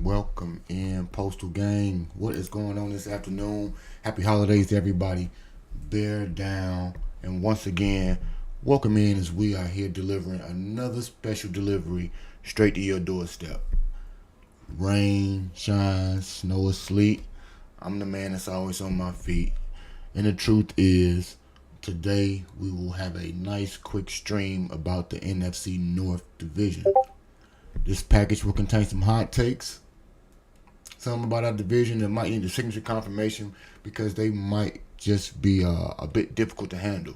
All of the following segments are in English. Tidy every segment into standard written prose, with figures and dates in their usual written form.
Welcome in, Postal Gang. What is going on this afternoon? Happy holidays to everybody. Bear down. And once again, welcome in as we are here delivering another special delivery straight to your doorstep. Rain, shine, snow, or sleet. I'm the man that's always on my feet. And the truth is, today we will have a nice quick stream about the NFC North division. This package will contain some hot takes, some about our division that might need a signature confirmation because they might just be a bit difficult to handle.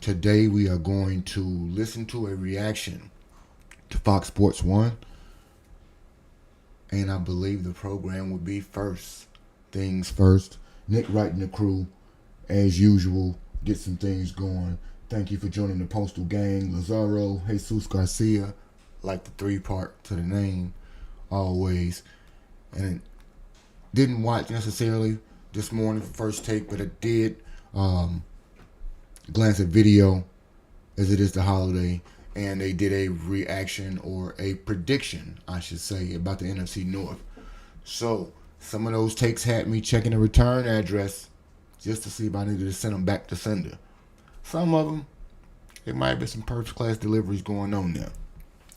Today we are going to listen to a reaction to Fox Sports 1, and I believe the program will be first things first. Nick Wright and the crew, as usual, get some things going. Thank you for joining the Postal Gang. Lazaro, Jesus Garcia, like the three-part to the name, always. And didn't watch necessarily this morning for first take, but I did glance at video as it is the holiday, and they did a reaction or a prediction, I should say, about the NFC North. So some of those takes had me checking the return address just to see if I needed to send them back to sender. Some of them, there might have been some first-class deliveries going on there.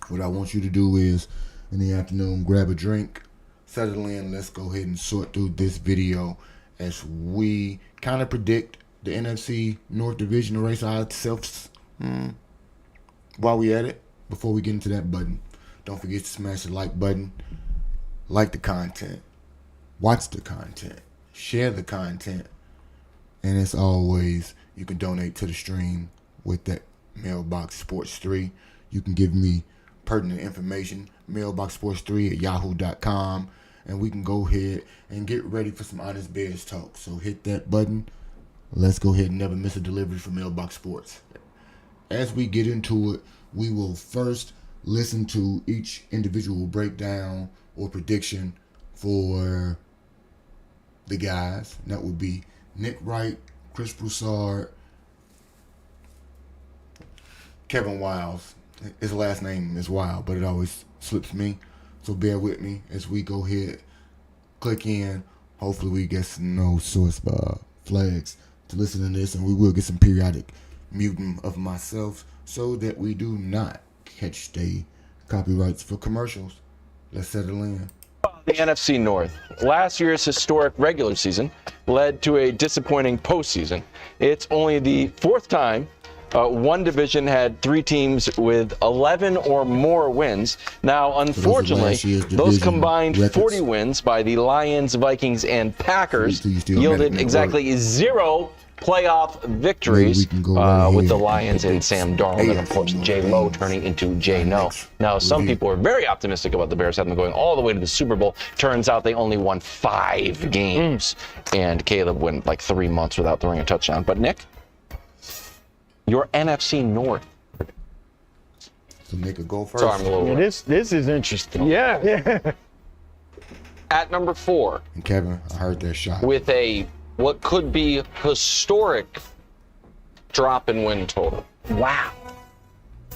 What I want you to do is, in the afternoon, grab a drink, settle in. Let's go ahead and sort through this video as we kind of predict the NFC North Division race ourselves. While we at it, before we get into that button, don't forget to smash the like button, like the content, watch the content, share the content, and as always, you can donate to the stream with that Mailbox Sports 3. You can give me pertinent information, mailboxsports3@yahoo.com, and we can go ahead and get ready for some Honest Bears talk. So hit that button. Let's go ahead and never miss a delivery from Mailbox Sports. As we get into it, we will first listen to each individual breakdown or prediction for the guys. That would be Nick Wright, Chris Broussard, Kevin Wiles. His last name is Wild, but it always slips me. So bear with me as we go ahead, click in. Hopefully we get some no source flags to listen to this, and we will get some periodic muting of myself so that we do not catch the copyrights for commercials. Let's settle in. The NFC North. Last year's historic regular season led to a disappointing postseason. It's only the fourth time one division had three teams with 11 or more wins. Now, unfortunately, those combined 40 wins by the Lions, Vikings, and Packers yielded exactly 0 playoff victories with the Lions and Sam Darnold, and of course J. Lo turning into J. No. Now, some people are very optimistic about the Bears having them going all the way to the Super Bowl. Turns out they only won 5 games, and Caleb went like 3 months without throwing a touchdown. But Nick, your NFC North. So Nick will go first. Sorry, I'm a little this is interesting. Yeah. At number 4. And Kevin, I heard that shot. With a what could be historic drop in win total. Wow.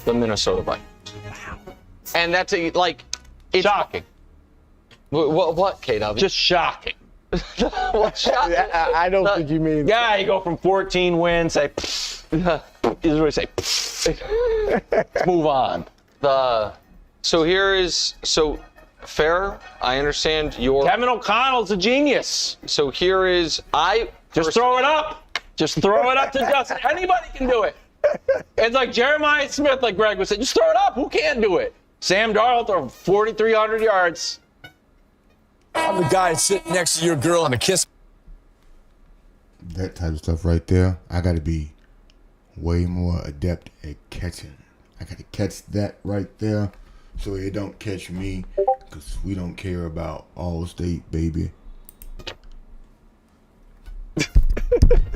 The Minnesota Vikings. Wow. And that's it's Shocking. What, K-Dub? Just shocking. What's shocking? I don't think you mean. Yeah, you go from 14 wins, say, is what I say. Let's move on. Fair, I understand your. Kevin O'Connell's a genius. So here is, Just throw it up. Just throw it up to Justin. Anybody can do it. It's like Jeremiah Smith, like Greg would say, just throw it up. Who can't do it? Sam Darnold throw 4,300 yards. I'm the guy sitting next to your girl and a kiss. That type of stuff right there, I got to be way more adept at catching. I got to catch that right there so it don't catch me, because we don't care about All-State, baby.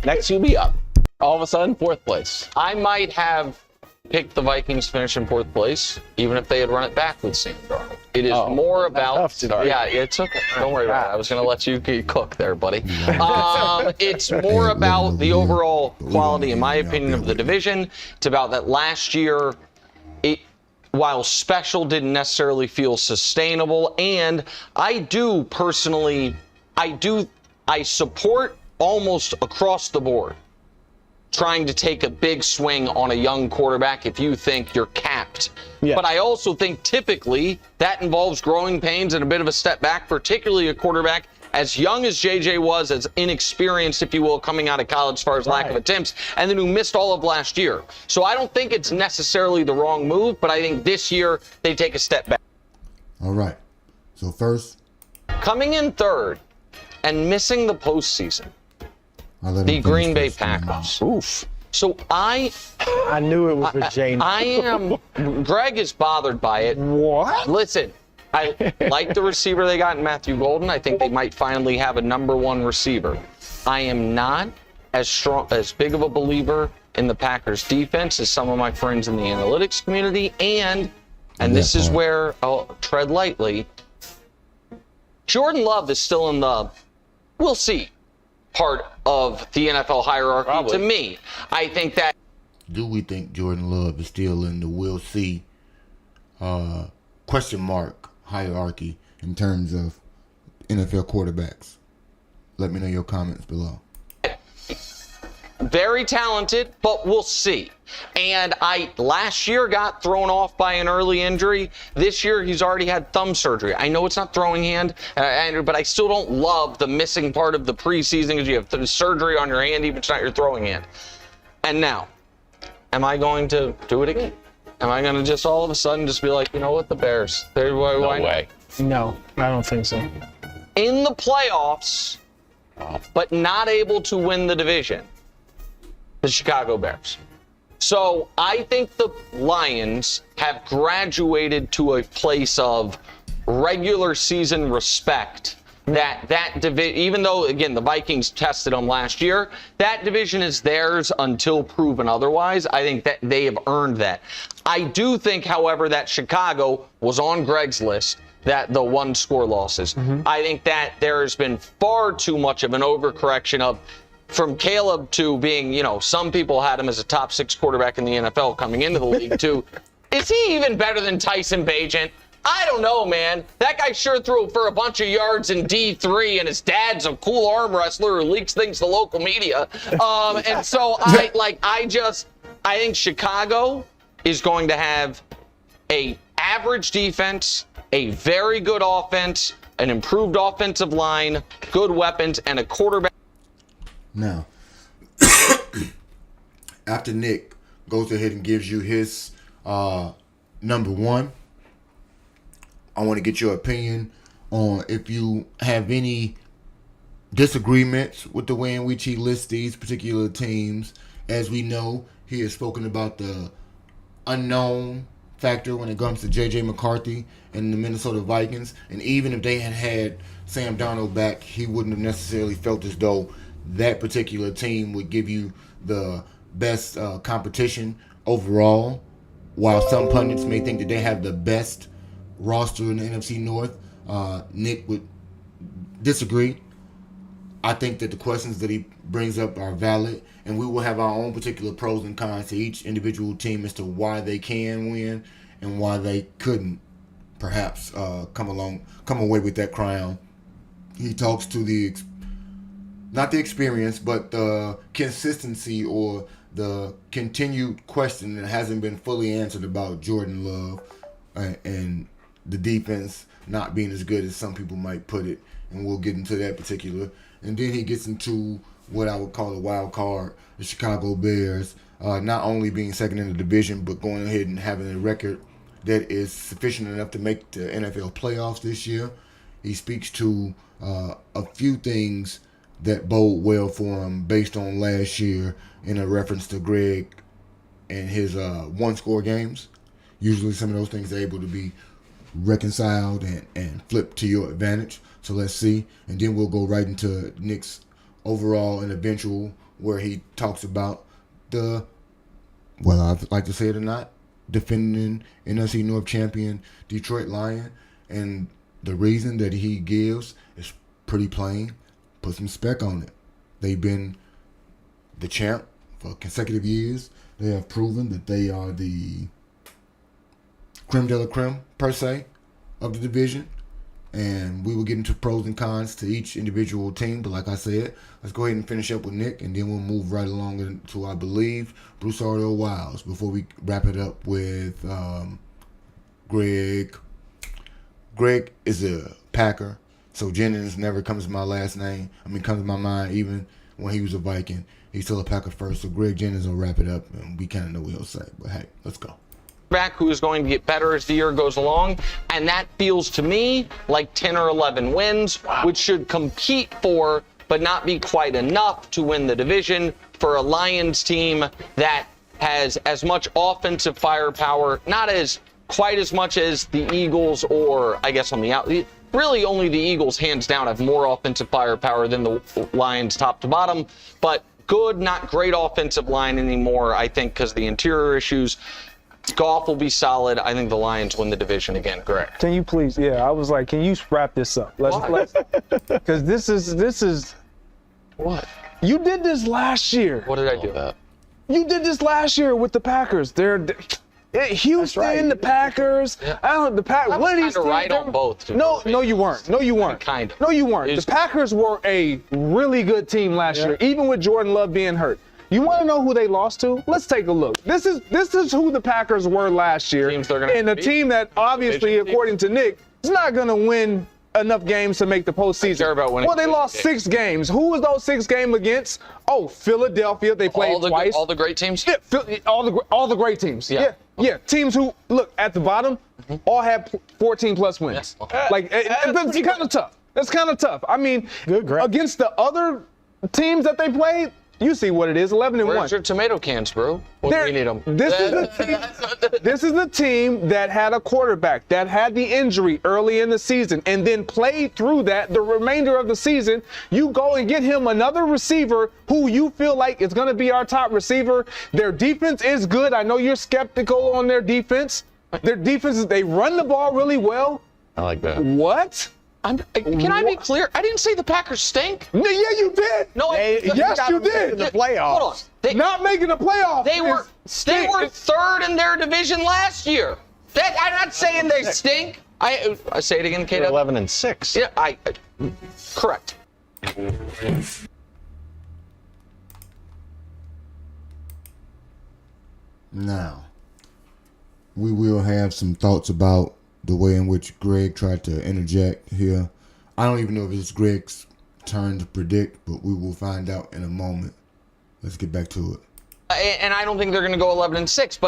next you'll be up. All of a sudden, 4th place. I might have picked the Vikings to finish in 4th place, even if they had run it back with Sam Darnold. It is more about. Yeah, it's okay. Don't worry about it. I was going to let you cook there, buddy. It's more about the overall quality, in my opinion, of the division. It's about that last year, while special, didn't necessarily feel sustainable. And I do personally, I support almost across the board trying to take a big swing on a young quarterback if you think you're capped. Yes. But I also think typically that involves growing pains and a bit of a step back, particularly a quarterback as young as JJ was, as inexperienced, if you will, coming out of college as far as lack of attempts, and then who missed all of last year. So I don't think it's necessarily the wrong move, but I think this year they take a step back. All right. So first, coming in 3rd and missing the postseason, the Green Bay Packers. Oof. So I knew it was a Jane. Greg is bothered by it. What? Listen, I like the receiver they got in Matthew Golden. I think they might finally have a number 1 receiver. I am not as big of a believer in the Packers defense as some of my friends in the analytics community. And this is where I'll tread lightly. Jordan Love is still in the we'll see part of the NFL hierarchy. Probably. To me. I think that. Do we think Jordan Love is still in the we'll see question mark hierarchy in terms of NFL quarterbacks? Let me know your comments below. Very talented, but we'll see. And last year got thrown off by an early injury. This year he's already had thumb surgery. I know it's not throwing hand, but I still don't love the missing part of the preseason because you have surgery on your hand, even if it's not your throwing hand. And now, am I going to do it again? Am I going to just all of a sudden just be like, you know what, the Bears? No way. No, I don't think so. in the playoffs, but not able to win the division? The Chicago Bears. So I think the Lions have graduated to a place of regular season respect. That division, even though, again, the Vikings tested them last year, that division is theirs until proven otherwise. I think that they have earned that. I do think, however, that Chicago was on Greg's list, that the one-score losses. I think that there has been far too much of an overcorrection of from Caleb to being, some people had him as a top 6 quarterback in the NFL coming into the league to, is he even better than Tyson Bagent? I don't know, man. That guy sure threw for a bunch of yards in D3, and his dad's a cool arm wrestler who leaks things to local media. And so I think Chicago is going to have a average defense, a very good offense, an improved offensive line, good weapons, and a quarterback. Now, after Nick goes ahead and gives you his number one, I want to get your opinion on if you have any disagreements with the way in which he lists these particular teams. As we know, he has spoken about the unknown factor when it comes to J.J. McCarthy and the Minnesota Vikings. And even if they had Sam Darnold back, he wouldn't have necessarily felt as though that particular team would give you the best competition overall. While some pundits may think that they have the best roster in the NFC North, Nick would disagree. I think that the questions that he brings up are valid, and we will have our own particular pros and cons to each individual team as to why they can win and why they couldn't perhaps come away with that crown. He talks to not the experience, but the consistency or the continued question that hasn't been fully answered about Jordan Love and the defense not being as good as some people might put it, and we'll get into that particular. And then he gets into what I would call a wild card, the Chicago Bears, not only being second in the division, but going ahead and having a record that is sufficient enough to make the NFL playoffs this year. He speaks to a few things that bode well for him based on last year in a reference to Greg and his one-score games. Usually some of those things are able to be reconciled and flipped to your advantage. So let's see. And then we'll go right into Nick's overall and eventual, where he talks about the, well, I'd like to say it or not, defending NFC North champion Detroit Lions. And the reason that he gives is pretty plain. Put some spec on it. They've been the champ for consecutive years. They have proven that they are the creme de la creme, per se, of the division. And we will get into pros and cons to each individual team. But like I said, let's go ahead and finish up with Nick, and then we'll move right along into, I believe, Bruce Ardell Wiles before we wrap it up with Greg. Greg is a Packer, so Jennings never comes to my last name. Comes to my mind even when he was a Viking. He's still a Packer first, so Greg Jennings will wrap it up, and we kind of know what he'll say. But hey, let's go. Back who is going to get better as the year goes along, and that feels to me like 10 or 11 wins, which should compete for but not be quite enough to win the division for a Lions team that has as much offensive firepower, not as quite as much as the Eagles, or I guess on the out, really only the Eagles hands down have more offensive firepower than the Lions top to bottom, but good, not great offensive line anymore, I think, because of the interior issues. Goff will be solid. I think the Lions win the division again. Correct. Can you please? Yeah, I was like, can you wrap this up? Let's because this is what you did this last year. What did I do? You did this last year with the Packers. Houston, right. The Packers. Yeah. I don't know the Packers. What are these teams? Right on both. No, you weren't. No, you weren't. Kind of. No, you weren't. The Packers were a really good team last year, even with Jordan Love being hurt. You want to know who they lost to? Let's take a look. This is who the Packers were last year, and a team that obviously, according to Nick, is not going to win enough games to make the postseason. Well, they lost 6 games. Who was those 6 games against? Oh, Philadelphia. They played twice. All the great teams? Yeah, all the great teams. Yeah. Teams who, look, at the bottom, all had 14-plus wins. Yeah. It's kind of tough. That's kind of tough. I mean, Good grab. against the other teams that they played, you see what it is, 11-1. Where's your tomato cans, bro? What do we need them? This is a team that had a quarterback that had the injury early in the season and then played through that the remainder of the season. You go and get him another receiver who you feel like is going to be our top receiver. Their defense is good. I know you're skeptical on their defense. Their defense is they run the ball really well. I like that. What? Can I be clear? I didn't say the Packers stink. Yeah, you did. No, yes, you did. The playoffs. Hold on. Not making the playoffs. They were third in their division last year. I'm not saying they stink. I say it again, Kate. 11-6. Yeah, correct. Now, we will have some thoughts about the way in which Greg tried to interject here. I don't even know if it's Greg's turn to predict, but we will find out in a moment. Let's get back to it. And I don't think they're going to go 11-6,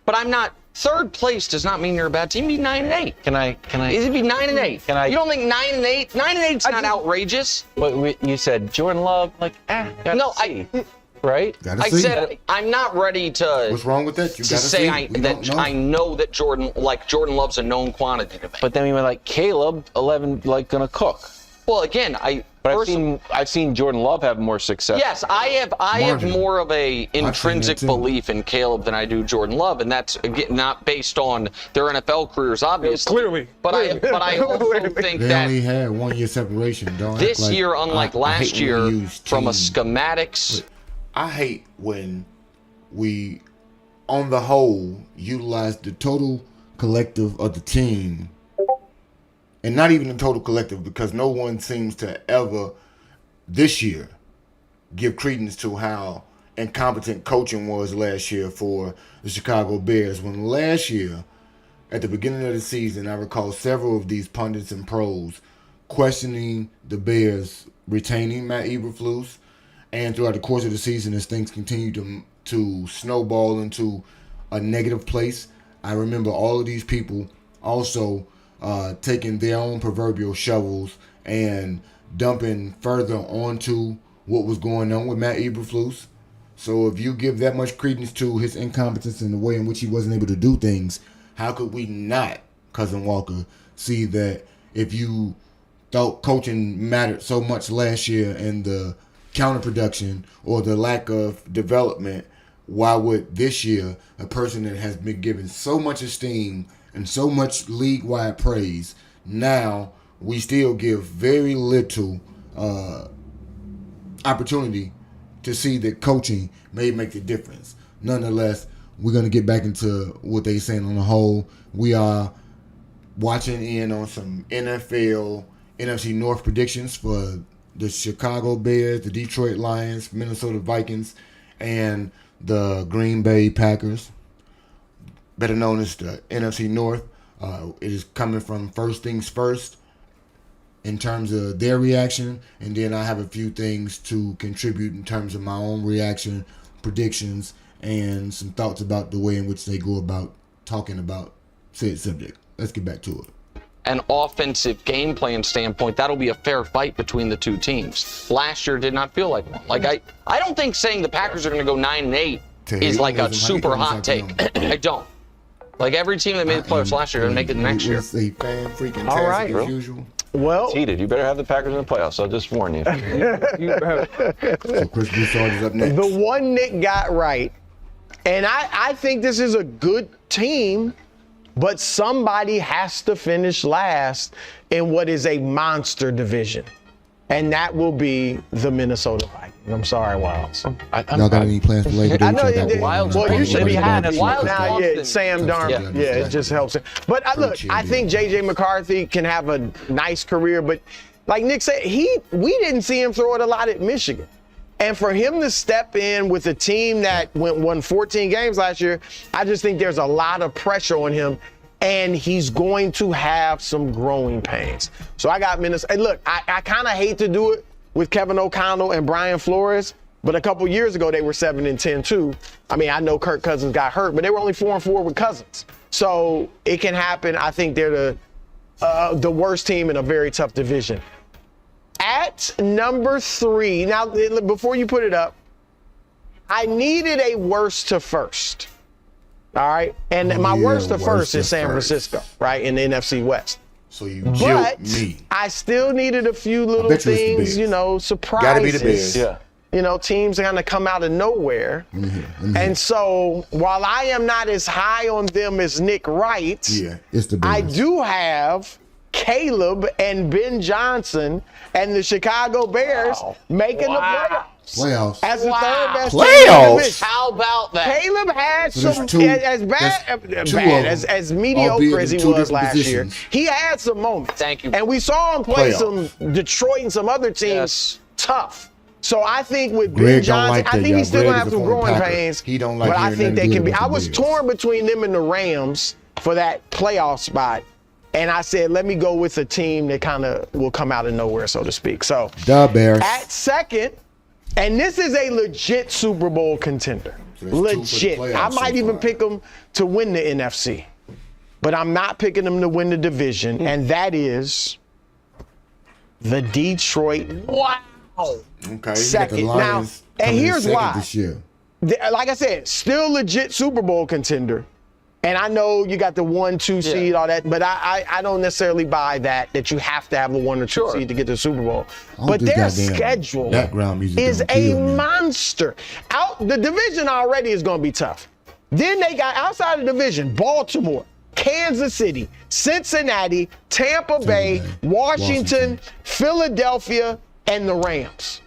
but I'm not. Third place does not mean you're a bad team. Be 9-8. Can I? It'd be 9-8. Can I? You don't think 9-8? 9-8's not outrageous. But you said Jordan Love, No, right? Gotta I see. said I'm not ready to. What's wrong with that? You To gotta say see. I know that Jordan Love's a known quantity to me. But then we went like Caleb, 11, gonna cook. Well, again, I've seen Jordan Love have more success. Yes, I have more of a intrinsic too. belief in Caleb than I do Jordan Love, and that's again not based on their NFL careers, obviously. Clearly. But I also think They that only had 1 year separation. Don't this act like, year, unlike I last hate when year, we use from a team. schematics. I hate when we, on the whole, utilize the total collective of the team, and not even the total collective, because no one seems to ever, this year, give credence to how incompetent coaching was last year for the Chicago Bears. When last year, at the beginning of the season, I recall several of these pundits and pros questioning the Bears retaining Matt Eberflus. And throughout the course of the season, as things continue to snowball into a negative place, I remember all of these people also taking their own proverbial shovels and dumping further onto what was going on with Matt Eberflus. So if you give that much credence to his incompetence and the way in which he wasn't able to do things, how could we not, Cousin Walker, see that if you thought coaching mattered so much last year and the counterproduction or the lack of development, why would this year a person that has been given so much esteem and so much league-wide praise, now we still give very little opportunity to see that coaching may make the difference. Nonetheless, we're going to get back into what they're saying on the whole. We are watching in on some NFL, NFC North predictions for the Chicago Bears, the Detroit Lions, Minnesota Vikings, and the Green Bay Packers, better known as the NFC North. It is coming from First Things First in terms of their reaction, and then I have a few things to contribute in terms of my own reaction, predictions, and some thoughts about the way in which they go about talking about said subject. Let's get back to it. An offensive game plan standpoint, that'll be a fair fight between the two teams. Last year did not feel like one. Like I don't think saying the Packers are going to go 9-8 is like a super hot take. I don't. Like every team that made the playoffs last year didn't make it next year. It's a fan freaking All right, as bro. usual. Well, It's heated. You better have the Packers in the playoffs. I'll just warn you. So Chris Broussard is up next. the one Nick got right, and I think this is a good team, but somebody has to finish last in what is a monster division, and that will be the Minnesota Vikings. I'm sorry, Wilds. Y'all got any plans for Labor Day? I know Check you out did. Wilds. Well, you should be Wilds. happy. Wilds. Now, yeah, Wilds. Sam Darnold. Yeah, it just helps him. But look, I think J.J. McCarthy can have a nice career, but like Nick said, we didn't see him throw it a lot at Michigan. And for him to step in with a team that won 14 games last year, I just think there's a lot of pressure on him, and he's going to have some growing pains. So I got Minnesota. And look, I kind of hate to do it with Kevin O'Connell and Brian Flores, but a couple years ago they were 7-10 too. I mean, I know Kirk Cousins got hurt, but they were only 4-4 with Cousins. So it can happen. I think they're the worst team in a very tough division. At number 3, now before you put it up, I needed a worst to first. All right, and my worst to first is San Francisco, right, in the NFC West. So you jilted me. I still needed a few little things, you know, surprises. Gotta be the Bears. Yeah. You know, teams are going to come out of nowhere. And so while I am not as high on them as Nick Wright, it's the Bears. I do have Caleb and Ben Johnson and the Chicago Bears making the playoffs. As the third best team in the division. How about that? Caleb had So some, as mediocre as he was last year, he had some moments. Thank you. And we saw him play some Detroit and some other teams tough. So I think with Ben Johnson, I think he's still going to have some growing pains. He don't like but I think they can be. I was Bears. torn between them and the Rams for that playoff spot. And I said, let me go with a team that kind of will come out of nowhere, so to speak. So the Bears. At second, and this is a legit Super Bowl contender. So legit. I might even pick them to win the NFC. But I'm not picking them to win the division. And that is the Detroit. Wow. Okay. Second. Now, and here's why. This year. Like I said, still legit Super Bowl contender. And I know you got the 1-2 seed, all that, but I don't necessarily buy that you have to have a 1 or 2 seed to get to the Super Bowl. But their schedule is a monster. The division already is going to be tough. Then they got outside the division, Baltimore, Kansas City, Cincinnati, Tampa Bay, Washington, Philadelphia, and the Rams.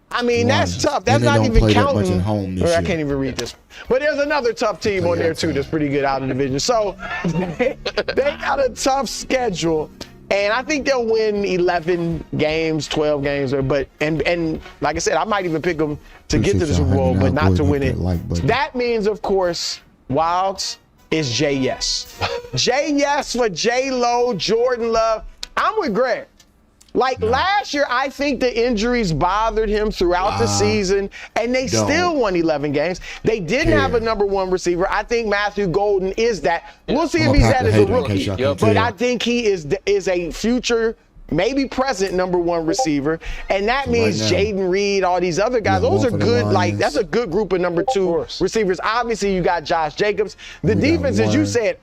I mean, that's tough. That's not even counting. I can't even read this. But there's another tough team on there, too, that's pretty good out of the division. So they got a tough schedule. And I think they'll win 11 games, 12 games. But and like I said, I might even pick them to get to the Super Bowl, but not to win it. That means, of course, Wilds is Jay Yes. Jay Yes for J-Lo, Jordan Love. I'm with Greg. Like last year, I think the injuries bothered him throughout the season, and they still won 11 games. They didn't have a number 1 receiver. I think Matthew Golden is that. We'll see if he's that as a rookie. But I think he is a future, maybe present number 1 receiver, and that means Jaden Reed, all these other guys. Those are good. Like that's a good group of number 2 receivers. Obviously, you got Josh Jacobs. The defense, as you said.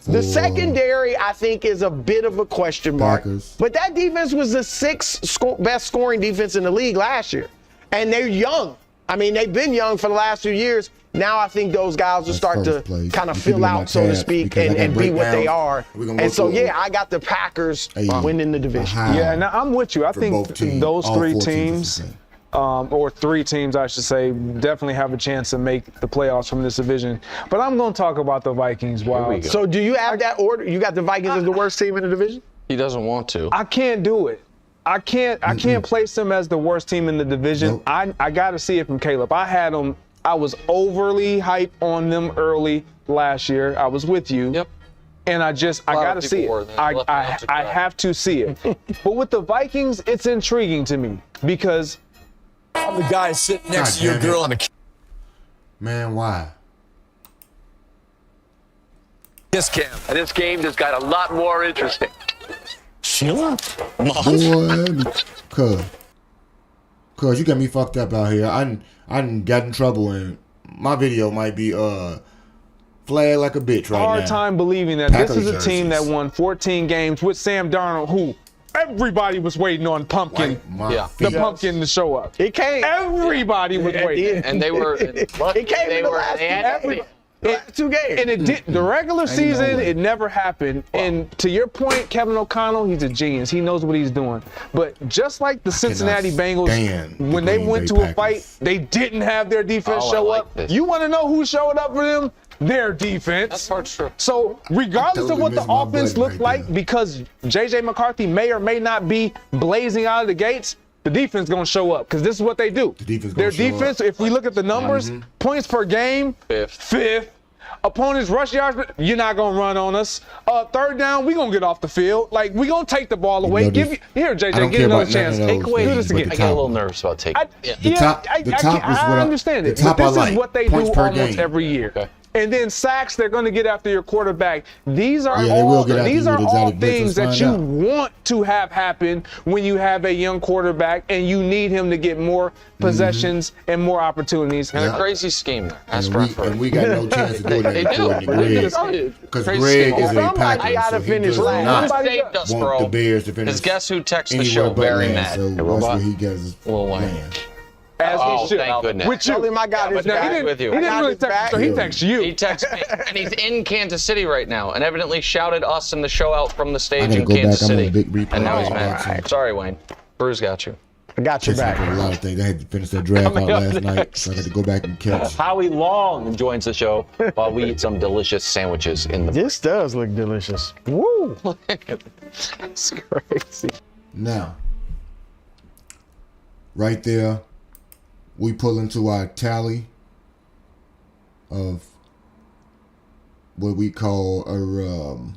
The secondary, I think, is a bit of a question mark. But that defense was the 6th best scoring defense in the league last year. And they're young. I mean, they've been young for the last few years. Now I think those guys will start to kind of fill out, so to speak, and be what they are. And so, I got the Packers winning the division. Yeah, now I'm with you. I think those 3 teams, or 3 teams, I should say, definitely have a chance to make the playoffs from this division. But I'm going to talk about the Vikings. Wow. So do you have that order? You got the Vikings as the worst team in the division? He doesn't want to. I can't do it. I can't place them as the worst team in the division. Nope. I got to see it from Caleb. I was overly hyped on them early last year. I was with you. Yep. And I got to see it. I have to see it. But with the Vikings, it's intriguing to me because I'm the guy sitting next to your girl on the Man, why? kiss cam. And this game just got a lot more interesting. Sheila? Boy, cuz you got me fucked up out here. I done got in trouble, and my video might be flagged like a bitch right now. Hard time believing that this is a team that won 14 games with Sam Darnold, who everybody was waiting on Pumpkin, the Pumpkin to show up. It came. Everybody was waiting. And they were. It came in the last 2 games. And it did, the regular season, it never happened. And to your point, Kevin O'Connell, he's a genius. He knows what he's doing. But just like the Cincinnati Bengals, when they went to a fight, they didn't have their defense show up. You want to know who showed up for them? Their defense. That's hard true. So regardless of what the offense looked like, because J.J. McCarthy may or may not be blazing out of the gates, the defense going to show up because this is what they do. Their defense, if we look at the numbers, points per game, fifth. Opponents rush yards, you're not going to run on us. Third down, we're going to get off the field. Like, we're going to take the ball away. Here, JJ, get another chance. Take away. Do this again. I get a little nervous about taking I understand it. But this is what they do almost every year. And then sacks, they're going to get after your quarterback. These are they will all get after these you are with all exotic blitz. things Let's that you find out. want to have happen when you have a young quarterback and you need him to get more possessions and more opportunities. And a crazy scheme there. That's And we got no chance to go there They do. according to Greg. Because Greg is a Somebody Packer, gotta so he finish does last. not Somebody Saved us, want bro. the Bears to finish. Because guess who texted the anywhere show but very last, mad? So that's robot? where he gets his Lil Wayne. land. As Oh, he should. thank goodness. With you. Tell him I got his Now, back. he didn't, with you. he I didn't got really his text back. you, so he texts you. He texted me, and he's in Kansas City right now, and evidently shouted us and the show out from the I stage gotta in go Kansas back. I'm on City. a big replay. And now he's All mad. right. Sorry, Wayne. Bruce got you. I got your Catching up back. with a lot of things. I had to finish that draft out Coming up last night, next. so I got to go back and catch. Howie Long joins the show while we eat some delicious sandwiches in the. This does look delicious. Woo! It's crazy. Now, right there, we pull into our tally of what we call a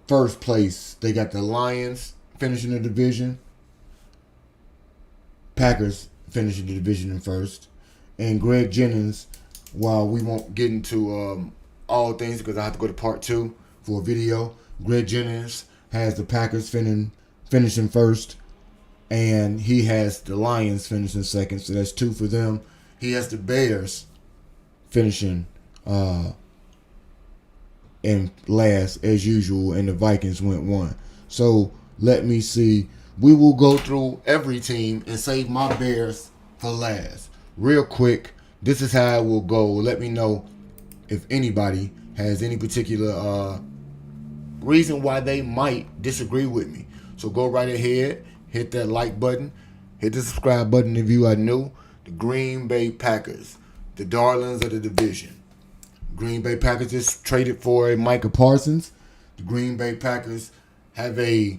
first place. They got the Lions finishing the division, Packers finishing the division in first, and Greg Jennings, while we won't get into all things because I have to go to part 2 for a video, Greg Jennings has the Packers finishing first, and he has the Lions finishing second, so that's 2 for them. He has the Bears finishing in last as usual, and the Vikings went 1. So let me see. We will go through every team and save my Bears for last. Real quick, this is how it will go. Let me know if anybody has any particular reason why they might disagree with me. So go right ahead, hit that like button, hit the subscribe button if you are new. The Green Bay Packers, the darlings of the division. Green Bay Packers just traded for a Micah Parsons. The Green Bay Packers have a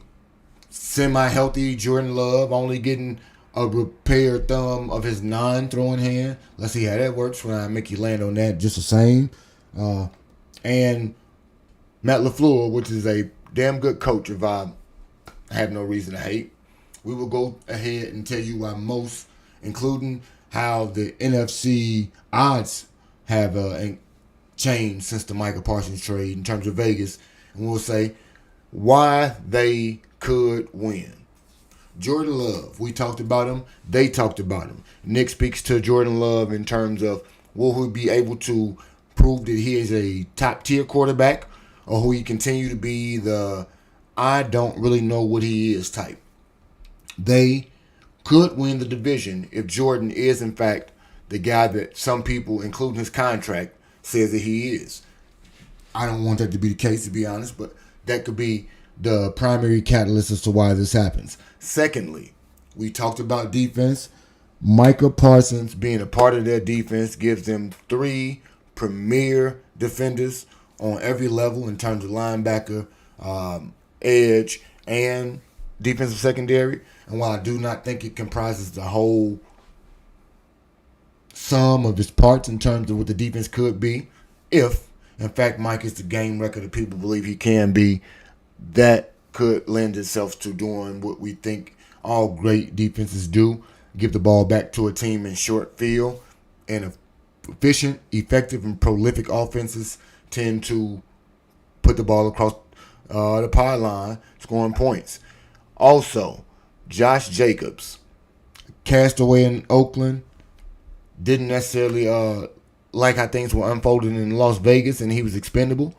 semi-healthy Jordan Love, only getting a repaired thumb of his non-throwing hand. Let's see how that works when I make you land on that just the same. And Matt LaFleur, which is a damn good coach if I have no reason to hate. We will go ahead and tell you why most, including how the NFC odds have changed since the Micah Parsons trade in terms of Vegas. And we'll say why they could win. Jordan Love, we talked about him. They talked about him. Nick speaks to Jordan Love in terms of will he be able to prove that he is a top-tier quarterback, or will he continue to be the I don't really know what he is type. They could win the division if Jordan is, in fact, the guy that some people, including his contract, says that he is. I don't want that to be the case, to be honest, but that could be the primary catalyst as to why this happens. Secondly, we talked about defense. Micah Parsons being a part of their defense gives them 3 premier defenders on every level in terms of linebacker, edge, and defensive secondary. And while I do not think it comprises the whole sum of its parts in terms of what the defense could be, if, in fact, Mike is the game record that people believe he can be, that could lend itself to doing what we think all great defenses do, give the ball back to a team in short field, and efficient, effective, and prolific offenses tend to put the ball across the pylon, scoring points. Also, Josh Jacobs, castaway in Oakland, didn't necessarily like how things were unfolding in Las Vegas, and he was expendable.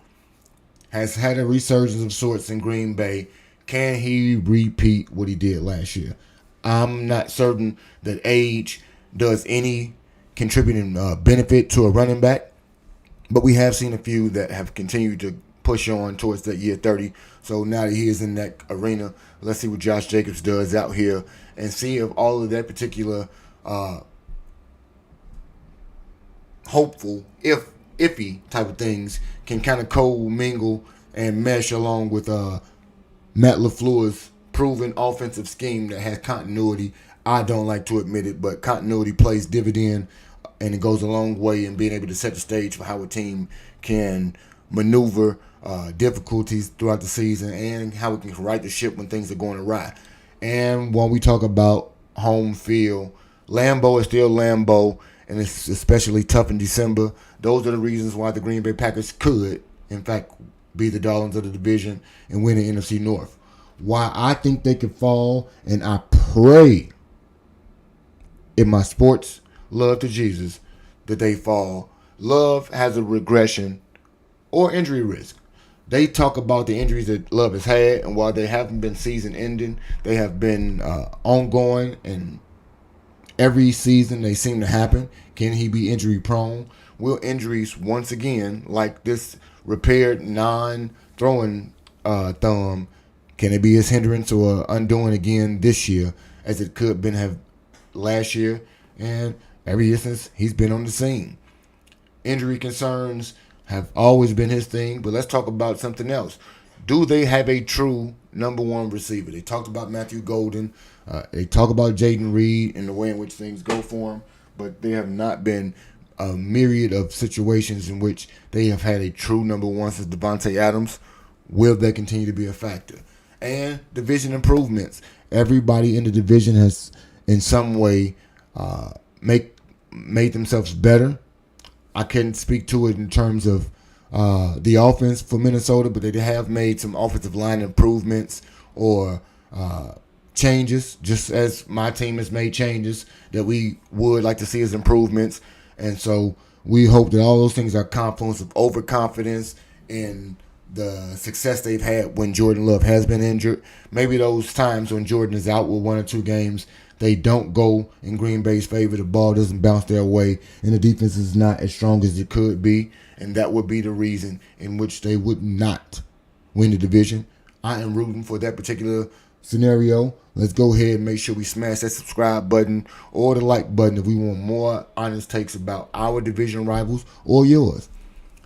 Has had a resurgence of sorts in Green Bay. Can he repeat what he did last year? I'm not certain that age does any contributing benefit to a running back, but we have seen a few that have continued to push on towards that year 30. So now that he is in that arena, let's see what Josh Jacobs does out here and see if all of that particular hopeful, iffy type of things can kind of co-mingle and mesh along with Matt LaFleur's proven offensive scheme that has continuity. I don't like to admit it, but continuity plays dividend, and it goes a long way in being able to set the stage for how a team can maneuver difficulties throughout the season and how we can right the ship when things are going awry. And when we talk about home field, Lambeau is still Lambeau, and it's especially tough in December. Those are the reasons why the Green Bay Packers could, in fact, be the darlings of the division and win the NFC North. Why I think they could fall, and I pray in my sports love to Jesus that they fall. Love has a regression or injury risk. They talk about the injuries that Love has had, and while they haven't been season-ending, they have been ongoing, and every season they seem to happen. Can he be injury-prone? Will injuries, once again, like this repaired non-throwing thumb, can it be his hindrance or undoing again this year, as it could have last year and every year since he's been on the scene? Injury concerns have always been his thing, but let's talk about something else. Do they have a true number one receiver? They talked about Matthew Golden. They talk about Jaden Reed and the way in which things go for him, but there have not been a myriad of situations in which they have had a true number one since Devontae Adams. Will that continue to be a factor? And division improvements. Everybody in the division has, in some way, made themselves better. I couldn't speak to it in terms of the offense for Minnesota, but they have made some offensive line improvements or changes, just as my team has made changes that we would like to see as improvements. And so we hope that all those things are a confluence of overconfidence in the success they've had when Jordan Love has been injured. Maybe those times when Jordan is out with 1 or 2 games, they don't go in Green Bay's favor. The ball doesn't bounce their way, and the defense is not as strong as it could be. And that would be the reason in which they would not win the division. I am rooting for that particular scenario. Let's go ahead and make sure we smash that subscribe button or the like button if we want more honest takes about our division rivals or yours.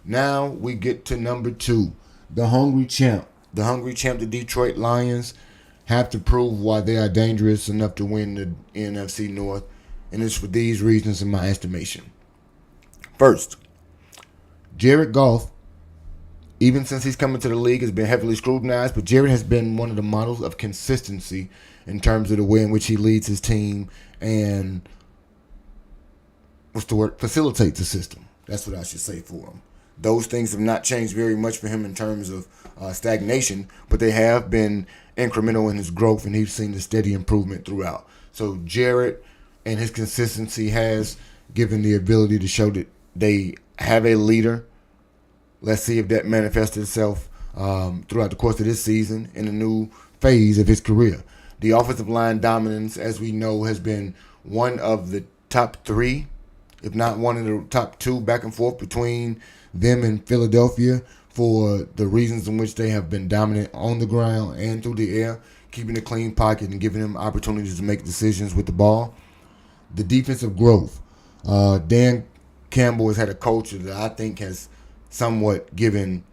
Now we get to number 2, the hungry champ. The hungry champ, the Detroit Lions, have to prove why they are dangerous enough to win the NFC North, and it's for these reasons in my estimation. First, Jared Goff, even since he's coming to the league, has been heavily scrutinized, but Jared has been one of the models of consistency in terms of the way in which he leads his team and facilitates the system. That's what I should say for him. Those things have not changed very much for him in terms of stagnation, but they have been incremental in his growth, and he's seen the steady improvement throughout. So Jared and his consistency has given the ability to show that they have a leader. Let's see if that manifests itself throughout the course of this season in a new phase of his career. The offensive line dominance, as we know, has been one of the top 3, if not one of the top 2, back and forth between them and Philadelphia for the reasons in which they have been dominant on the ground and through the air, keeping a clean pocket and giving them opportunities to make decisions with the ball. The defensive growth. Dan Campbell has had a culture that I think has somewhat given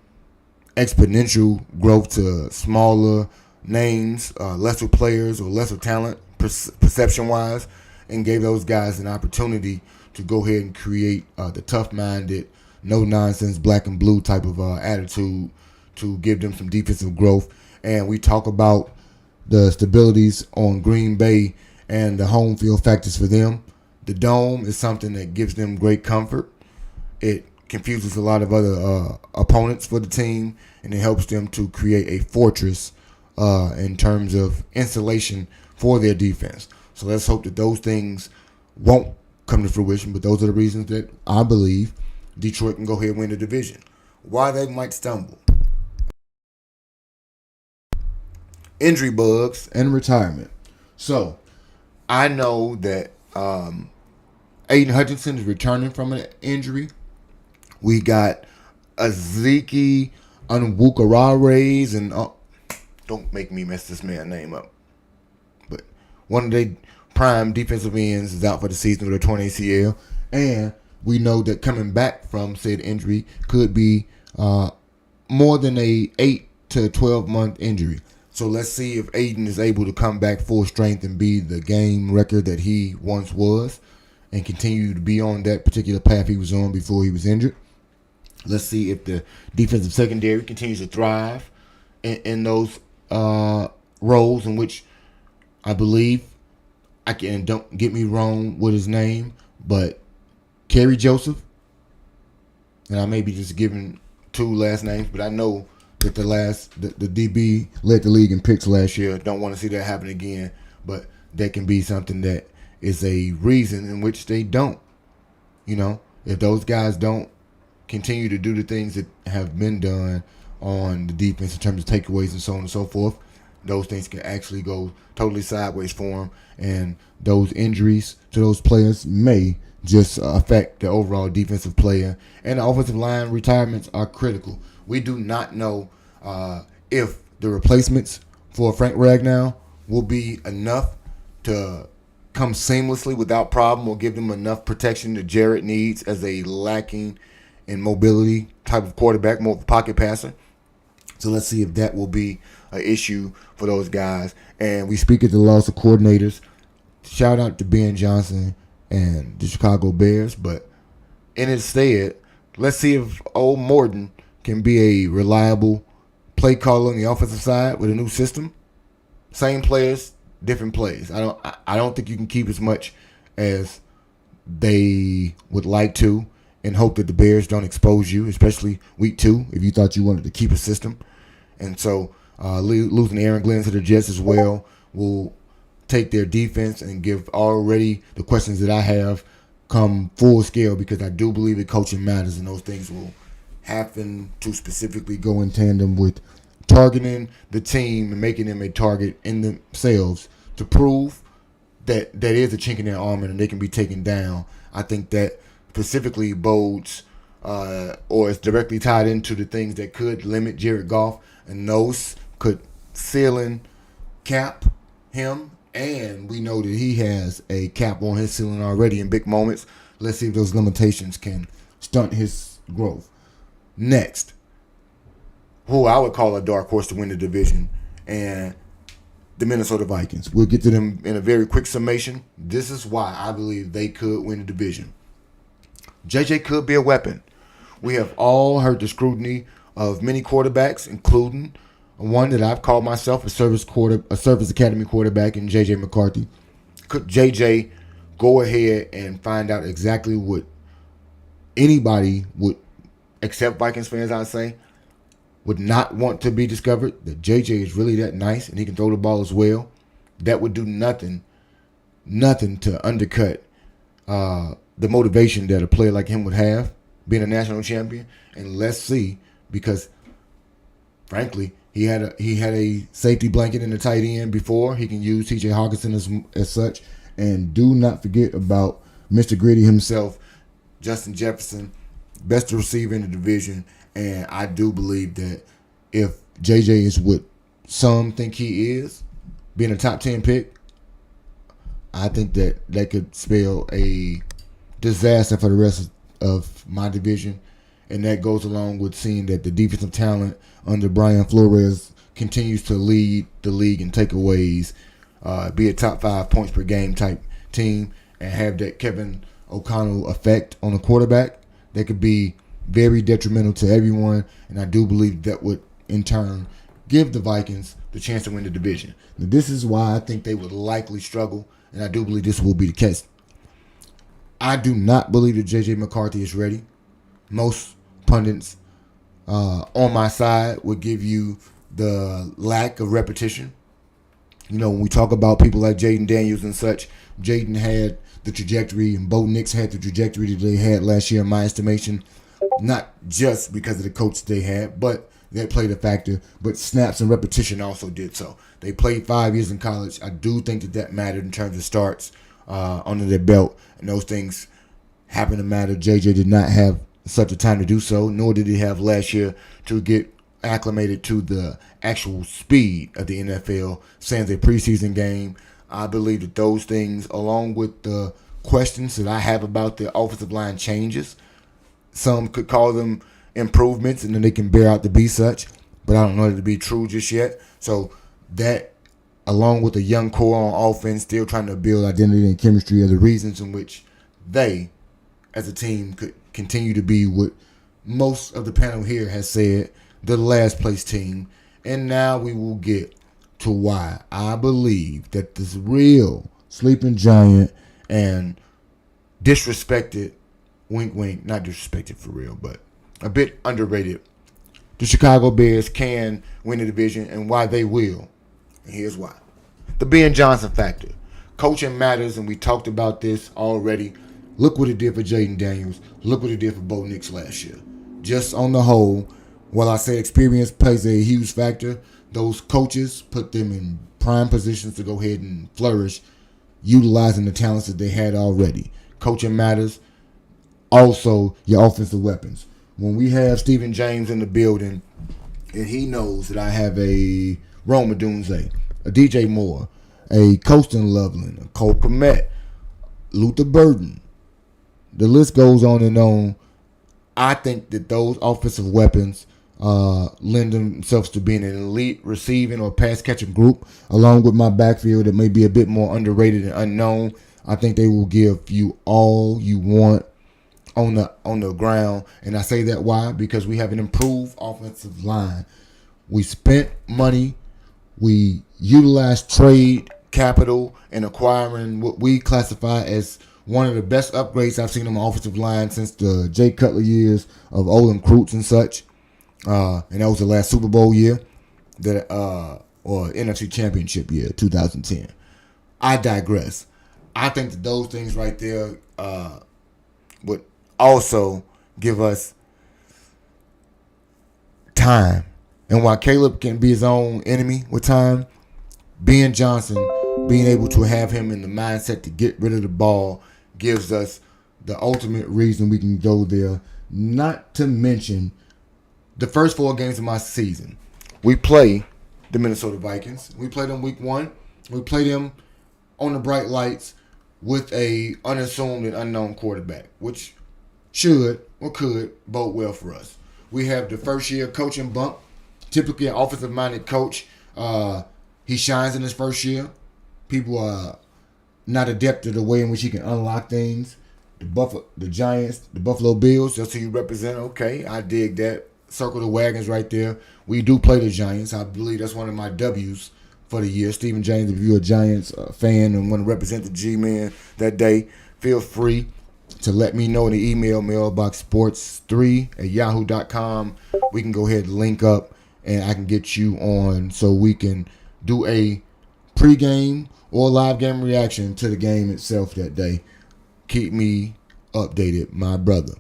exponential growth to smaller names, lesser players or lesser talent perception-wise, and gave those guys an opportunity to go ahead and create the tough-minded, no-nonsense, black and blue type of attitude to give them some defensive growth. And we talk about the stabilities on Green Bay and the home field factors for them. The dome is something that gives them great comfort. It confuses a lot of other opponents for the team, and it helps them to create a fortress in terms of insulation for their defense. So let's hope that those things won't come to fruition, but those are the reasons that I believe Detroit can go ahead and win the division. Why they might stumble. Injury bugs and retirement. So I know that Aiden Hutchinson is returning from an injury. We got Ezeki Onwukarara's and don't make me mess this man's name up. But one of their prime defensive ends is out for the season with a torn ACL, and we know that coming back from said injury could be more than a 8 to 12-month injury. So let's see if Aiden is able to come back full strength and be the game record that he once was and continue to be on that particular path he was on before he was injured. Let's see if the defensive secondary continues to thrive in those roles in which I believe, don't get me wrong with his name, but Kerry Joseph, and I may be just giving two last names, but I know that the DB led the league in picks last year. Don't want to see that happen again, but that can be something that is a reason in which they don't. If those guys don't continue to do the things that have been done on the defense in terms of takeaways and so on and so forth, those things can actually go totally sideways for them, and those injuries to those players may just affect the overall defensive player. And the offensive line retirements are critical. We do not know if the replacements for Frank Ragnow will be enough to come seamlessly without problem or give them enough protection that Jarrett needs as a lacking in mobility type of quarterback, more of a pocket passer. So let's see if that will be an issue for those guys. And we speak at the loss of coordinators. Shout out to Ben Johnson and the Chicago Bears. But in its stead, let's see if old Morton can be a reliable play caller on the offensive side with a new system. Same players, different plays. I don't think you can keep as much as they would like to and hope that the Bears don't expose you, especially week 2, if you thought you wanted to keep a system. And so losing Aaron Glenn to the Jets as well will take their defense and give already the questions that I have come full scale, because I do believe that coaching matters, and those things will happen to specifically go in tandem with targeting the team and making them a target in themselves to prove that that is a chink in their armor and they can be taken down. I think that specifically bodes or is directly tied into the things that could limit Jared Goff, and those could ceiling cap him, and we know that he has a cap on his ceiling already in big moments. Let's see if those limitations can stunt his growth. Next, who I would call a dark horse to win the division, and the Minnesota Vikings. We'll get to them in a very quick summation. This is why I believe they could win the division. JJ could be a weapon. We have all heard the scrutiny of many quarterbacks, including one that I've called myself a service academy quarterback in JJ McCarthy. Could JJ go ahead and find out exactly what anybody would, except Vikings fans, I'd say, would not want to be discovered, that JJ is really that nice and he can throw the ball as well? That would do nothing to undercut the motivation that a player like him would have, being a national champion. And let's see, because frankly, he had a safety blanket in the tight end before. He can use TJ Hawkinson as such. And do not forget about Mr. Gritty himself, Justin Jefferson, best receiver in the division. And I do believe that if JJ is what some think he is, being a top 10 pick, I think that could spell a disaster for the rest of my division. And that goes along with seeing that the defensive talent under Brian Flores continues to lead the league in takeaways, be a top 5 points per game type team, and have that Kevin O'Connell effect on the quarterback that could be very detrimental to everyone. And I do believe that would, in turn, give the Vikings the chance to win the division. Now, this is why I think they would likely struggle, and I do believe this will be the case. I do not believe that J.J. McCarthy is ready. Most pundits on my side would give you the lack of repetition. When we talk about people like Jaden Daniels and such, Jaden had the trajectory, and Bo Nix had the trajectory that they had last year, in my estimation. Not just because of the coach they had, but that played a factor. But snaps and repetition also did so. They played 5 years in college. I do think that mattered in terms of starts under their belt, and those things happen to matter. JJ did not have such a time to do so, nor did he have last year to get acclimated to the actual speed of the NFL, sans a preseason game. I believe that those things, along with the questions that I have about the offensive line changes, some could call them improvements, and then they can bear out to be such, but I don't know that to be true just yet. So that, along with a young core on offense, still trying to build identity and chemistry, are the reasons in which they, as a team, could continue to be what most of the panel here has said, the last place team. And now we will get to why I believe that this real sleeping giant and disrespected wink, wink, not disrespected for real, but a bit underrated. The Chicago Bears can win the division, and why they will. And here's why. The Ben Johnson factor. Coaching matters, and we talked about this already. Look what it did for Jaden Daniels. Look what it did for Bo Nix last year. Just on the whole, while I say experience plays a huge factor, those coaches put them in prime positions to go ahead and flourish, utilizing the talents that they had already. Coaching matters. Also, your offensive weapons. When we have Stephen James in the building, and he knows that I have a Rome Odunze, a DJ Moore, a Colston Loveland, a Cole Kmet, Luther Burden, the list goes on and on. I think that those offensive weapons lend themselves to being an elite receiving or pass catching group, along with my backfield that may be a bit more underrated and unknown. I think they will give you all you want on the ground. And I say that why? Because we have an improved offensive line. We spent money. We utilized trade capital in acquiring what we classify as one of the best upgrades I've seen on my offensive line since the Jay Cutler years of Olin Kreutz and such. And that was the last Super Bowl year, or NFC Championship year, 2010. I digress. I think that those things right there would also give us time. And while Caleb can be his own enemy with time, Ben Johnson, being able to have him in the mindset to get rid of the ball, gives us the ultimate reason we can go there. Not to mention the first 4 games of my season. We play the Minnesota Vikings. We play them week 1. We play them on the bright lights with a unassumed and unknown quarterback, which should or could bode well for us. We have the first year coaching bump. Typically an offensive-minded coach, he shines in his first year. People are not adept to the way in which he can unlock things. The Giants, the Buffalo Bills, that's who you represent. Okay, I dig that. Circle the wagons right there. We do play the Giants. I believe that's one of my W's for the year. Stephen James, if you're a Giants fan and want to represent the G-Men that day, feel free to let me know in the email, mailboxsports3@yahoo.com. We can go ahead and link up, and I can get you on so we can do a pregame or live game reaction to the game itself that day. Keep me updated, my brother.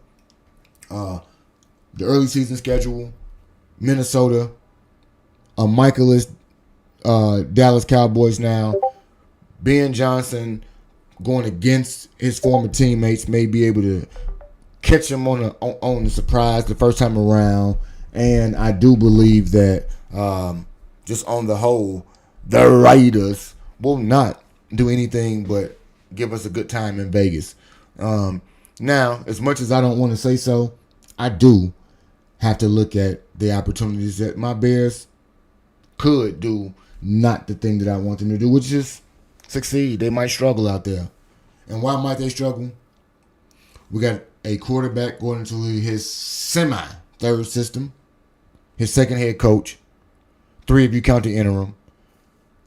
The early season schedule, Minnesota, a Michaelis Dallas Cowboys now. Ben Johnson going against his former teammates may be able to catch him on the surprise the first time around. And I do believe that just on the whole, the Raiders will not do anything but give us a good time in Vegas. Now, as much as I don't want to say so, I do have to look at the opportunities that my Bears could do, not the thing that I want them to do, which is succeed. They might struggle out there. And why might they struggle? We got a quarterback going into his semi-third system, his second head coach, 3 if you count the interim.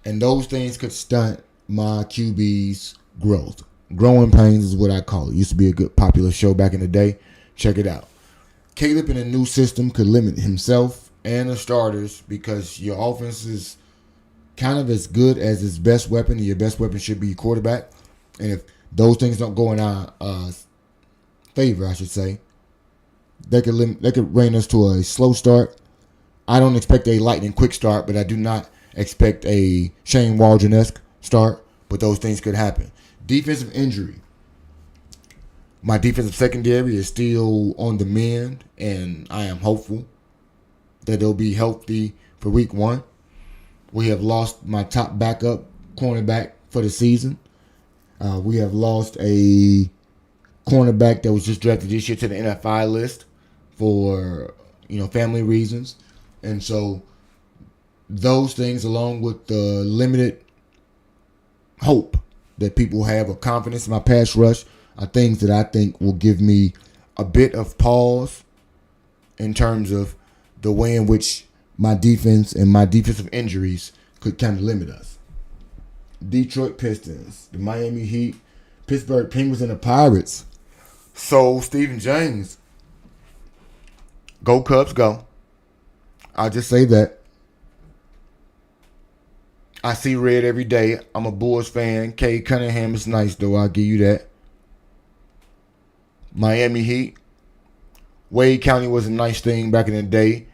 And those things could stunt my QB's growth. Growing pains is what I call it. Used to be a good popular show back in the day. Check it out. Caleb in a new system could limit himself and the starters because your offense is kind of as good as its best weapon, and your best weapon should be your quarterback. And if those things don't go in our favor, I should say, they could rein us to a slow start. I don't expect a lightning quick start, but I do not expect a Shane Waldron-esque start, but those things could happen. Defensive injury. My defensive secondary is still on the mend, and I am hopeful that they'll be healthy for week 1. We have lost my top backup cornerback for the season. We have lost a cornerback that was just drafted this year to the NFI list for family reasons. And so those things, along with the limited hope that people have of confidence in my pass rush, are things that I think will give me a bit of pause in terms of the way in which my defense and my defensive injuries could kind of limit us. Detroit Pistons, the Miami Heat, Pittsburgh Penguins, and the Pirates So, Stephen James, go Cubs, go. I'll just say that. I see red every day. I'm a Bulls fan. Cade Cunningham is nice, though. I'll give you that. Miami Heat. Wade County was a nice thing back in the day.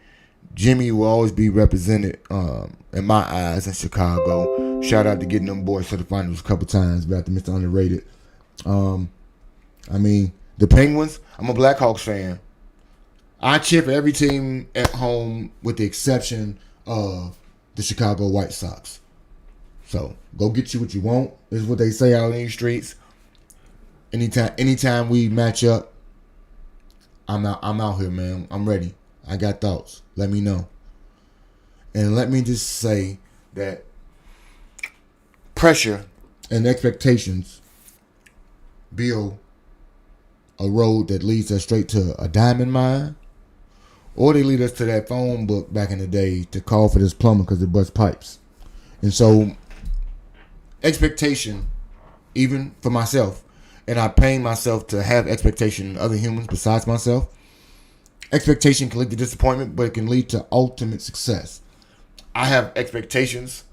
Jimmy will always be represented, in my eyes, in Chicago. Shout out to getting them boys to the finals a couple times back to Mr. Underrated. The Penguins, I'm a Blackhawks fan. I cheer for every team at home with the exception of the Chicago White Sox. So go get you what you want, is what they say out in these streets. Anytime we match up, I'm out here, man. I'm ready. I got thoughts. Let me know. And let me just say that pressure and expectations build a road that leads us straight to a diamond mine, or they lead us to that phone book back in the day to call for this plumber because it busts pipes. And so expectation, even for myself, and I paying myself to have expectation in other humans besides myself, expectation can lead to disappointment, but it can lead to ultimate success. I have expectations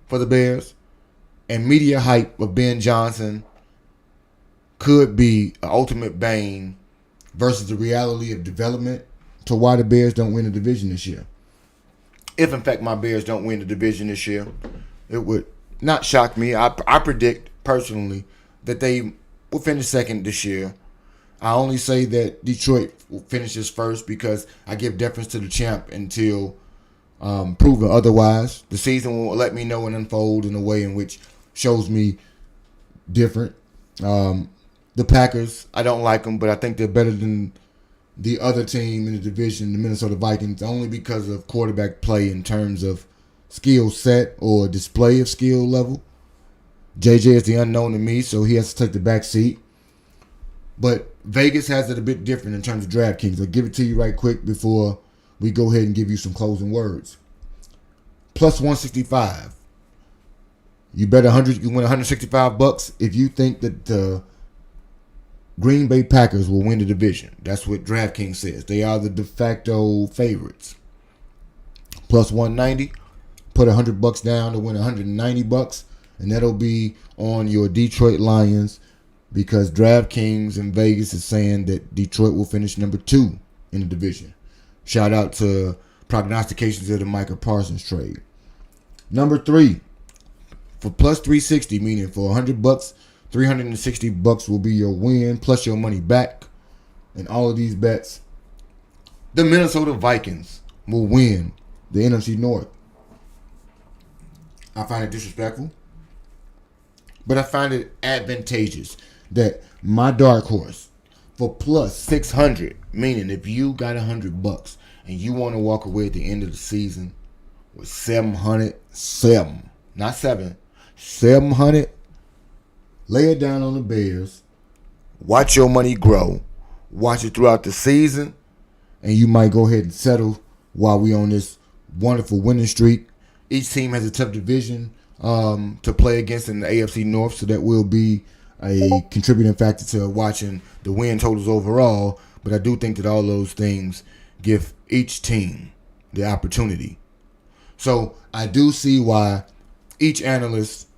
for the Bears, and media hype of Ben Johnson could be an ultimate bane versus the reality of development to why the Bears don't win the division this year. If, in fact, my Bears don't win the division this year, it would not shock me. I predict, personally, that they will finish second this year. I only say that Detroit finishes first because I give deference to the champ until proven otherwise. The season will let me know and unfold in a way in which shows me different. The Packers, I don't like them, but I think they're better than the other team in the division, the Minnesota Vikings, only because of quarterback play in terms of skill set or display of skill level. JJ is the unknown to me, so he has to take the back seat. But Vegas has it a bit different in terms of DraftKings. I'll give it to you right quick before we go ahead and give you some closing words. Plus 165. You bet 100, you win $165 if you think that the Green Bay Packers will win the division. That's what DraftKings says. They are the de facto favorites. Plus 190. Put $100 down to win $190, and that'll be on your Detroit Lions, because DraftKings in Vegas is saying that Detroit will finish number 2 in the division. Shout out to prognostications of the Micah Parsons trade. Number 3, for plus 360, meaning for $100, $360 will be your win plus your money back. And all of these bets, the Minnesota Vikings will win the NFC North. I find it disrespectful, but I find it advantageous that my dark horse for plus 600, meaning if you got $100 and you want to walk away at the end of the season with 700, not 700, lay it down on the Bears, watch your money grow, watch it throughout the season, and you might go ahead and settle while we on this wonderful winning streak. Each team has a tough division to play against in the AFC North, so that will be a contributing factor to watching the win totals overall. But I do think that all those things give each team the opportunity. So I do see why each analyst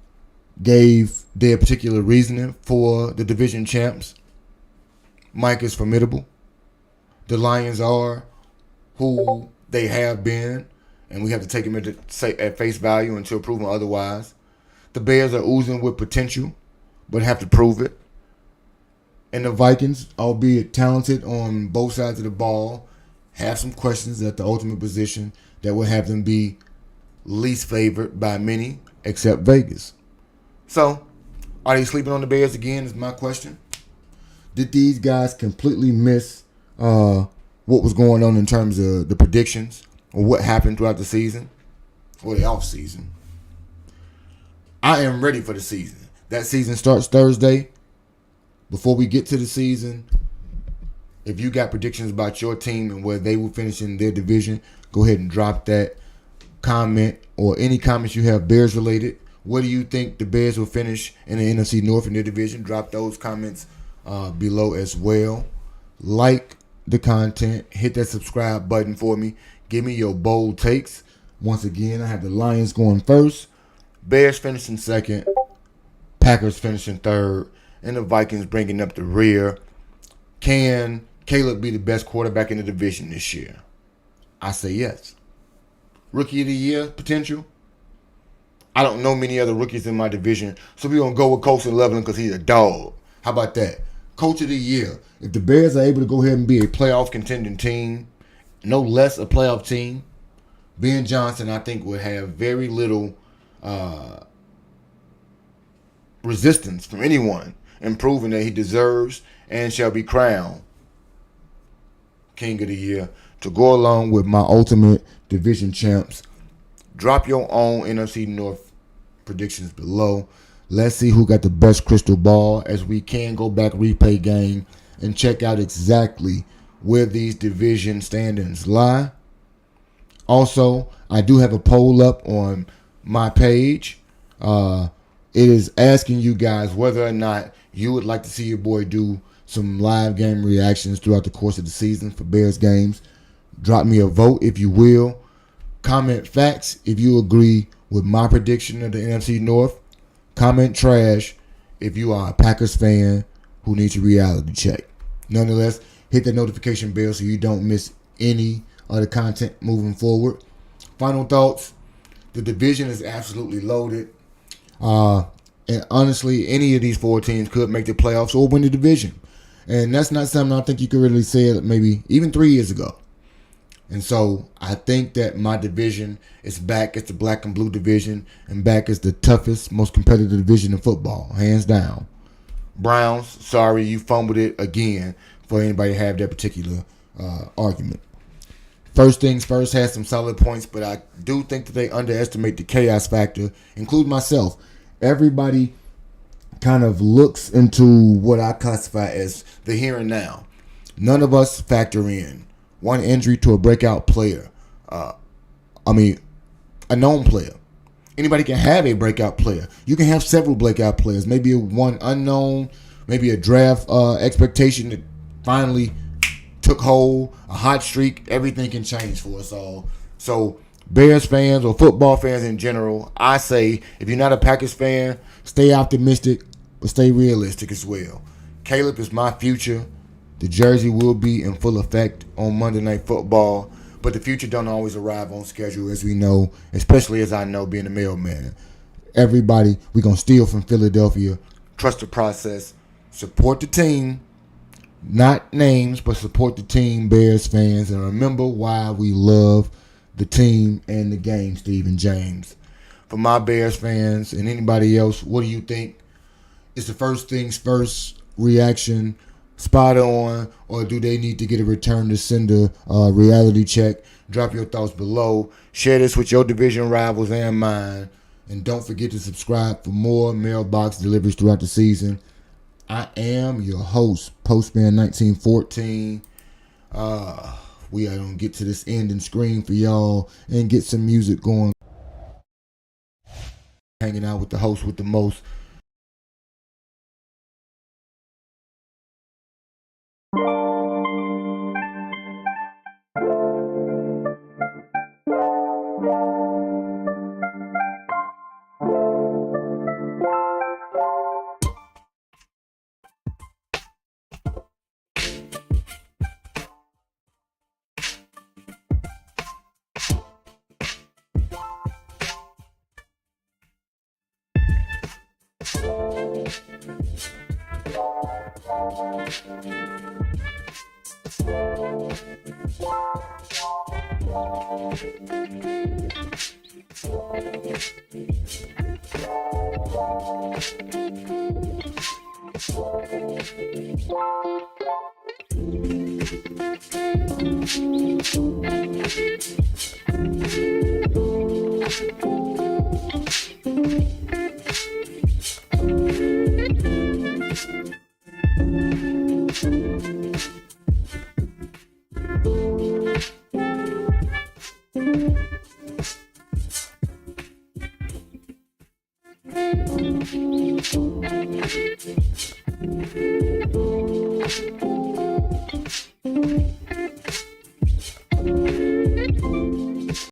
gave their particular reasoning for the division champs. Mike is formidable. The Lions are who they have been, and we have to take them at face value until proven otherwise. The Bears are oozing with potential, but have to prove it. And the Vikings, albeit talented on both sides of the ball, have some questions at the ultimate position that will have them be least favored by many, except Vegas. So, are they sleeping on the Bears again is my question. Did these guys completely miss what was going on in terms of the predictions or what happened throughout the season or the off season? I am ready for the season. That season starts Thursday. Before we get to the season, if you got predictions about your team and where they will finish in their division, go ahead and drop that comment or any comments you have Bears related. Where do you think the Bears will finish in the NFC North in their division? Drop those comments below as well. Like the content. Hit that subscribe button for me. Give me your bold takes. Once again, I have the Lions going first. Bears finishing second. Packers finishing third. And the Vikings bringing up the rear. Can Caleb be the best quarterback in the division this year? I say yes. Rookie of the year potential? I don't know many other rookies in my division, so we're going to go with Colson Loveland because he's a dog. How about that? Coach of the year. If the Bears are able to go ahead and be a playoff contending team, no less a playoff team, Ben Johnson, I think, would have very little resistance from anyone in proving that he deserves and shall be crowned King of the Year. To go along with my ultimate division champs, drop your own NFC North predictions below. Let's see who got the best crystal ball, as we can go back, replay game, and check out exactly where these division standings lie. Also, I do have a poll up on my page. It is asking you guys whether or not you would like to see your boy do some live game reactions throughout the course of the season for Bears games. Drop me a vote if you will. Comment facts if you agree with my prediction of the NFC North. Comment trash if you are a Packers fan who needs a reality check. Nonetheless, hit the notification bell so you don't miss any of the content moving forward. Final thoughts. The division is absolutely loaded. And honestly, any of these four teams could make the playoffs or win the division. And that's not something I think you could really say maybe even 3 years ago. And so I think that my division is back as the black and blue division and back as the toughest, most competitive division in football, hands down. Browns, sorry, you fumbled it again for anybody to have that particular argument. First things first, had some solid points, but I do think that they underestimate the chaos factor, including myself. Everybody kind of looks into what I classify as the here and now. None of us factor in one injury to a breakout player. A known player. Anybody can have a breakout player. You can have several breakout players. Maybe one unknown, maybe a draft expectation that finally took hold, a hot streak. Everything can change for us all. So Bears fans or football fans in general, I say if you're not a Packers fan, stay optimistic, but stay realistic as well. Caleb is my future. The jersey will be in full effect on Monday Night Football, but the future don't always arrive on schedule, as we know, especially as I know being a mailman. Everybody, we're going to steal from Philadelphia. Trust the process. Support the team. Not names, but support the team, Bears fans. And remember why we love the team and the game, Stephen James. For my Bears fans and anybody else, what do you think? Is the first things first reaction spot on, or do they need to get a return to sender reality check? Drop your thoughts below. Share this with your division rivals and mine. And don't forget to subscribe for more mailbox deliveries throughout the season. I am your host, Postman 1914. We are going to get to this ending screen for y'all and get some music going. Hanging out with the host with the most. Peace.